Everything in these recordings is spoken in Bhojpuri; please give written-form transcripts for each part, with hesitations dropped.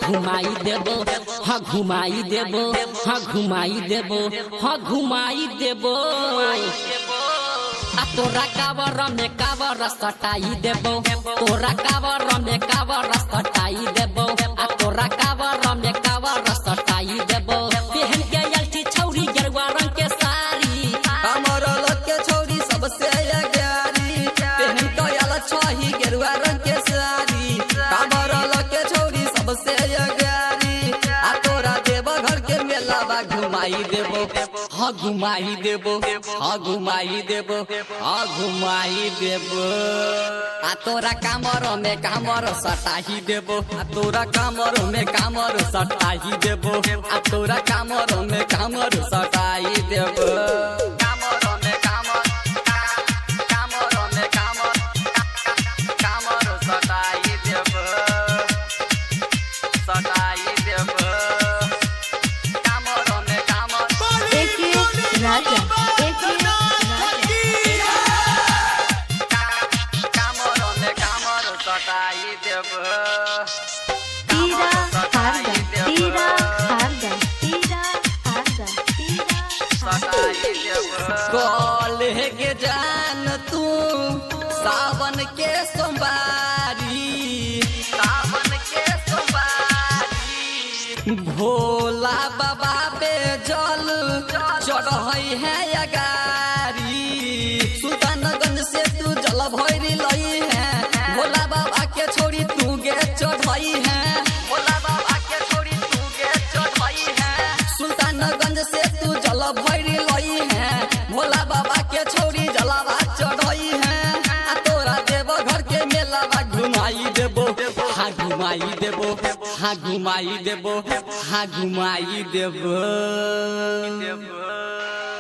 घुमाई देबो, हाँ घुमाई देबो, हाँ घुमाई देबो, हाँ घुमाई देबो। आ तोरा कावर में कावर सटाई देबो, तोरा कावर में कावर सटाई देबो, आ तोरा कावर में कावर सटाई देबो। पहन के अलटी छौरी गेरुआ रंग के साड़ी, हमर लोग के छौरी सबसे प्यारी। पहन के आल छही गेरुआ रंग के साड़ी, हमर लोग के छौरी सबसे प्यारी। आ तोरा देव घर के मेला बा घुमाई देबो, हाँ घुमाई देबो, हाँ घुमाई देबो, हाँ घुमाई देबो। आ तोरा कामर में कामर सटाही देबो, आ तोरा कामर में कामर सटाही देबो, आ तोरा कामर में कामर सटाही देबो। कामर में कामर, कामर में कामर, कामर सटाही देबो, सटाही देबो। कामर में कामर राजा सटाई देबो, तीरा हारदा तीरा हारदा तीरा हारदा तीरा सटाई देबो। कॉले के जान तू सावन के सोमवारी, सावन के सोमवारी। भोला बाबा पे जल चढ़ई है अगारी, सुल्तानगंज से तू जल भैरी लई है। भोला बाबा के छोड़ी तू गे चढ़ई है, भोला बाबा के छोड़ी तू गे चढ़ई है। सुल्तानगंज से तू जल भैरी लई है, भोला बाबा के छोड़ी जलावा चढ़ई है। आ तोरा देव घर के मेला बा घुमाई देबो, हाँ घुमाई देबो, हाँ घुमाई देबो, हाँ घुमाई देबो।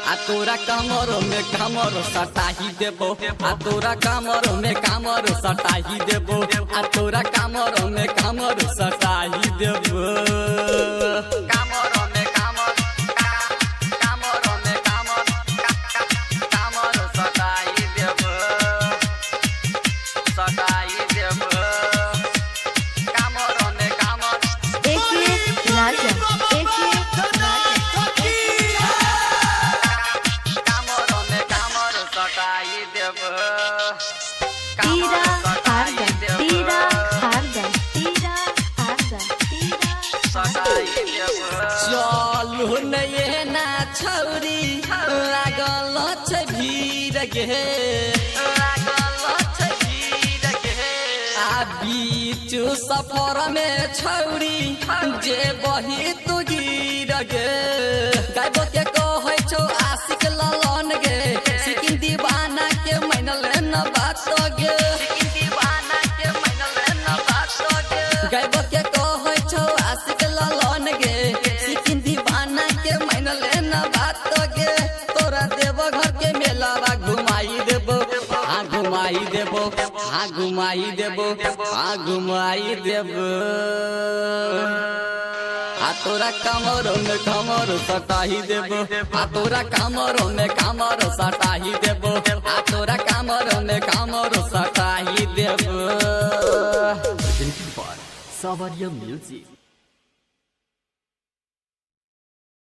आ तोरा कमर में कमर सटाही देबो, आ तोरा कमर में कमर सटाही देबो, आ तोरा कमर में कमर सटाही देबो। कमर में कमर, कमर में कमर, कमर सटाही देबो, सटाही देबो। कमर में कमर राजा सटाई देबो। तीरा हारदा तीरा हारदा तीरा हारदा तीरा सटाई देबो। चलू नये ना छौरी लागल छ भीड़ गे, लागल छ भीड़ गे। आ बीचू सफर में छौरी जे बही तू गिर गे। गायबो के कहै छौ आशिक ललन गे, सिकिन दीवाना के मानल न बात गे, सिकिन दीवाना के मानल न बात गे। गायबो के कहै छौ आशिक ललन गे, सिकिन दीवाना के मानल न बात गे। तोरा देव घर के मेला बा घुमाई देबो, हाँ घुमाई देबो, हाँ घुमाई देबो, हाँ घुमाई देबो। आ तोरा कमर में कमर सटाही देबो, आ तोरा कमर में कमर सटाही देबो, आ तोरा कमर में कमर सटाही देबो। Savaria Music.